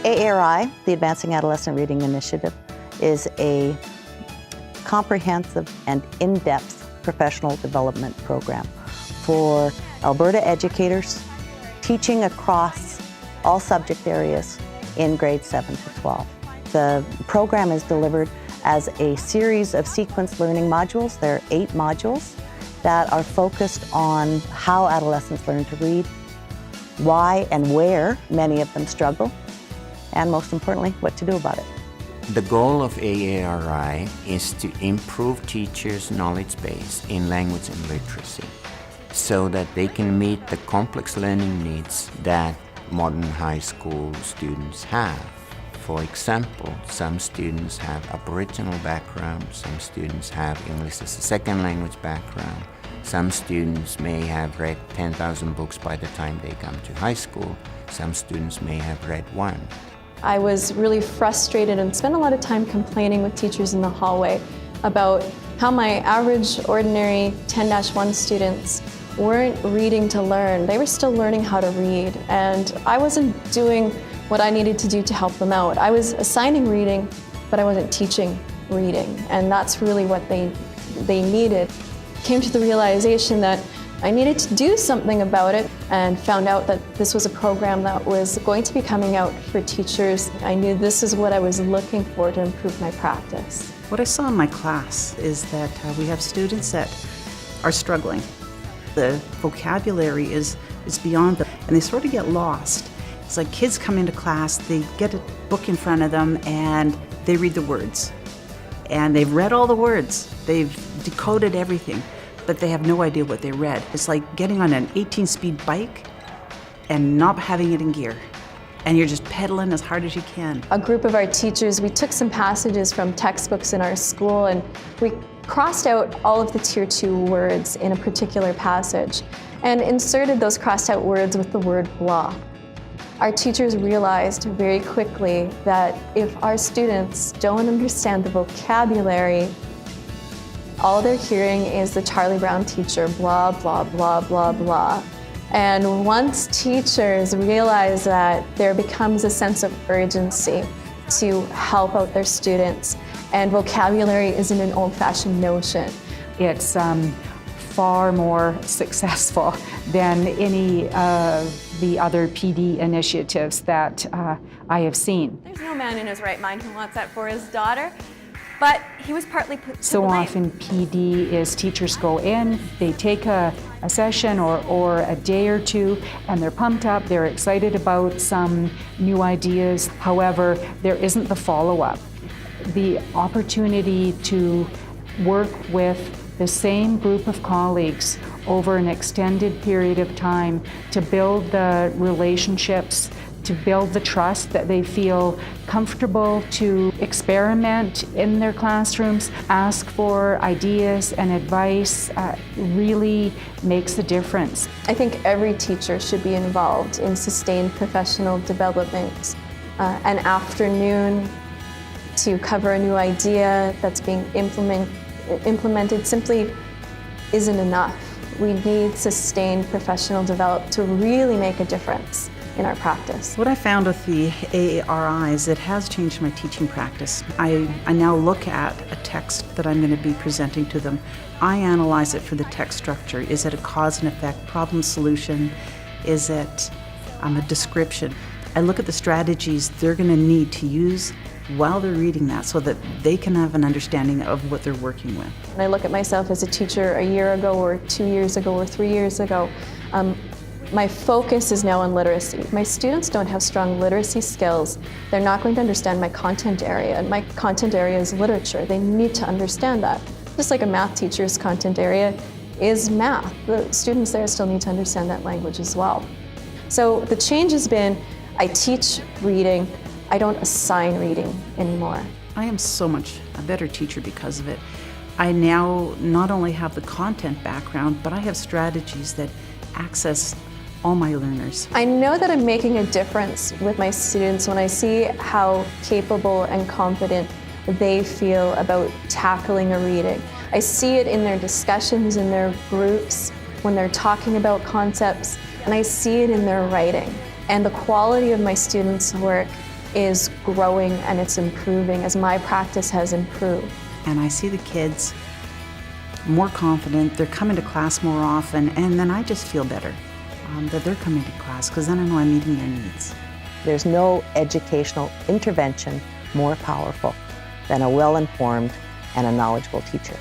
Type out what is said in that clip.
AARI, the Advancing Adolescent Reading Initiative, is a comprehensive and in-depth professional development program for Alberta educators teaching across all subject areas in grades 7 to 12. The program is delivered as a series of sequence learning modules. There are 8 modules that are focused on how adolescents learn to read, why and where many of them struggle, and most importantly, what to do about it. The goal of AARI is to improve teachers' knowledge base in language and literacy so that they can meet the complex learning needs that modern high school students have. For example, some students have Aboriginal background, some students have English as a second language background, some students may have read 10,000 books by the time they come to high school, some students may have read 1. I was really frustrated and spent a lot of time complaining with teachers in the hallway about how my average, ordinary 10-1 students weren't reading to learn. They were still learning how to read, and I wasn't doing what I needed to do to help them out. I was assigning reading, but I wasn't teaching reading, and that's really what they needed. Came to the realization that I needed to do something about it, and found out that this was a program that was going to be coming out for teachers. I knew this is what I was looking for to improve my practice. What I saw in my class is that we have students that are struggling. The vocabulary is beyond them, and they sort of get lost. It's like kids come into class, they get a book in front of them, and they read the words. And they've read all the words. They've decoded everything, but they have no idea what they read. It's like getting on an 18-speed bike and not having it in gear. And you're just pedaling as hard as you can. A group of our teachers, we took some passages from textbooks in our school, and we crossed out all of the Tier 2 words in a particular passage and inserted those crossed out words with the word blah. Our teachers realized very quickly that if our students don't understand the vocabulary, all they're hearing is the Charlie Brown teacher, blah, blah, blah, blah, blah. And once teachers realize that, there becomes a sense of urgency to help out their students. And vocabulary isn't an old-fashioned notion. It's far more successful than any of the other PD initiatives that I have seen. There's no man in his right mind who wants that for his daughter, but he was partly put to So blame. often PD is teachers go in, they take a session or a day or two, and they're pumped up, they're excited about some new ideas. However, there isn't the follow-up. The opportunity to work with the same group of colleagues over an extended period of time to build the relationships, to build the trust that they feel comfortable to experiment in their classrooms, ask for ideas and advice, really makes a difference. I think every teacher should be involved in sustained professional development. An afternoon to cover a new idea that's being implemented simply isn't enough. We need sustained professional development to really make a difference in our practice. What I found with the AARI is it has changed my teaching practice. I now look at a text that I'm going to be presenting to them. I analyze it for the text structure. Is it a cause and effect, problem solution? Is it a description? I look at the strategies they're going to need to use while they're reading that so that they can have an understanding of what they're working with. And I look at myself as a teacher a year ago or 2 years ago or 3 years ago. My focus is now on literacy. If my students don't have strong literacy skills, they're not going to understand my content area, and my content area is literature. They need to understand that. Just like a math teacher's content area is math. The students there still need to understand that language as well. So the change has been, I teach reading, I don't assign reading anymore. I am so much a better teacher because of it. I now not only have the content background, but I have strategies that access all my learners. I know that I'm making a difference with my students when I see how capable and confident they feel about tackling a reading. I see it in their discussions in their groups, when they're talking about concepts, and I see it in their writing. And the quality of my students' work is growing and it's improving as my practice has improved. And I see the kids more confident, they're coming to class more often, and then I just feel better that they're coming to class, because then I know I'm meeting their needs. There's no educational intervention more powerful than a well-informed and a knowledgeable teacher.